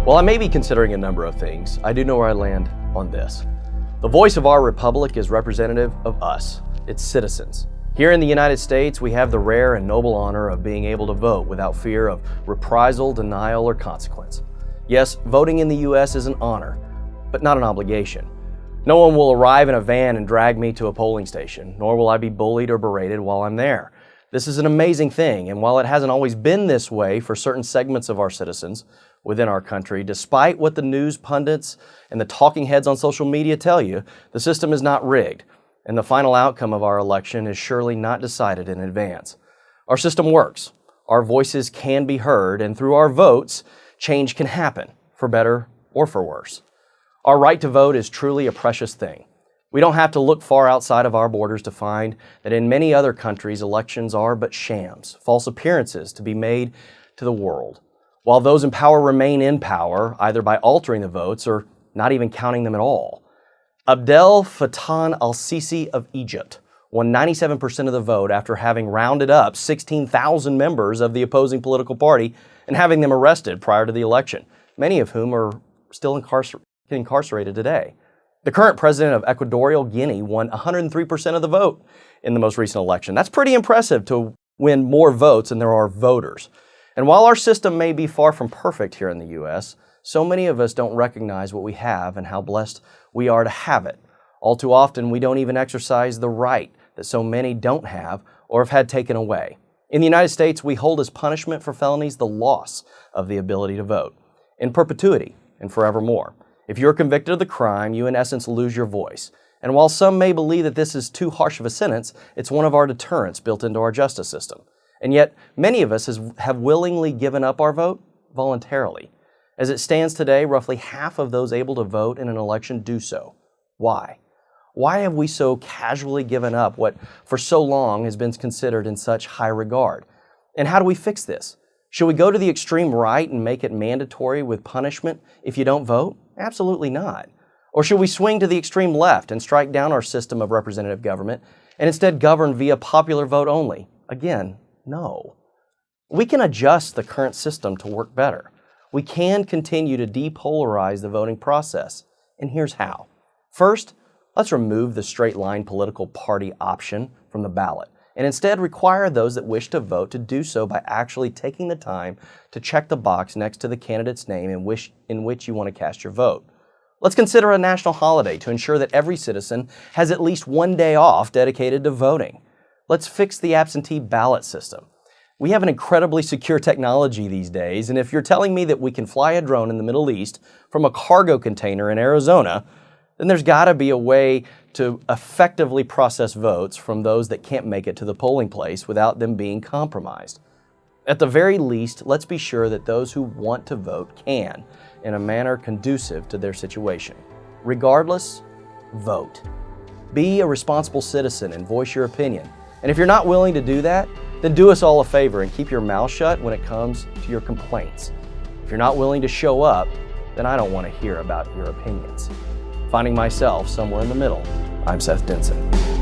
While I may be considering a number of things, I do know where I land on this. The voice of our republic is representative of us, its citizens. Here in the United States, we have the rare and noble honor of being able to vote without fear of reprisal, denial, or consequence. Yes, voting in the U.S. is an honor, but not an obligation. No one will arrive in a van and drag me to a polling station, nor will I be bullied or berated while I'm there. This is an amazing thing, and while it hasn't always been this way for certain segments of our citizens within our country, despite what the news pundits and the talking heads on social media tell you, the system is not rigged, and the final outcome of our election is surely not decided in advance. Our system works, our voices can be heard, and through our votes, change can happen, for better or for worse. Our right to vote is truly a precious thing. We don't have to look far outside of our borders to find that in many other countries, elections are but shams, false appearances to be made to the world, while those in power remain in power, either by altering the votes or not even counting them at all. Abdel Fattah al-Sisi of Egypt won 97% of the vote after having rounded up 16,000 members of the opposing political party and having them arrested prior to the election, many of whom are still incarcerated today. The current president of Equatorial Guinea won 103% of the vote in the most recent election. That's pretty impressive to win more votes than there are voters. And while our system may be far from perfect here in the U.S., so many of us don't recognize what we have and how blessed we are to have it. All too often, we don't even exercise the right that so many don't have or have had taken away. In the United States, we hold as punishment for felonies the loss of the ability to vote, in perpetuity and forevermore. If you're convicted of the crime, you in essence lose your voice. And while some may believe that this is too harsh of a sentence, it's one of our deterrents built into our justice system. And yet, many of us have willingly given up our vote voluntarily. As it stands today, roughly half of those able to vote in an election do so. Why? Why have we so casually given up what for so long has been considered in such high regard? And how do we fix this? Should we go to the extreme right and make it mandatory with punishment if you don't vote? Absolutely not. Or should we swing to the extreme left and strike down our system of representative government and instead govern via popular vote only? Again, no. We can adjust the current system to work better. We can continue to depolarize the voting process, and here's how. First, let's remove the straight line political party option from the ballot and instead require those that wish to vote to do so by actually taking the time to check the box next to the candidate's name in which you want to cast your vote. Let's consider a national holiday to ensure that every citizen has at least one day off dedicated to voting. Let's fix the absentee ballot system. We have an incredibly secure technology these days, and if you're telling me that we can fly a drone in the Middle East from a cargo container in Arizona, then there's got to be a way to effectively process votes from those that can't make it to the polling place without them being compromised. At the very least, let's be sure that those who want to vote can, in a manner conducive to their situation. Regardless, vote. Be a responsible citizen and voice your opinion. And if you're not willing to do that, then do us all a favor and keep your mouth shut when it comes to your complaints. If you're not willing to show up, then I don't want to hear about your opinions. Finding myself somewhere in the middle, I'm Seth Denson.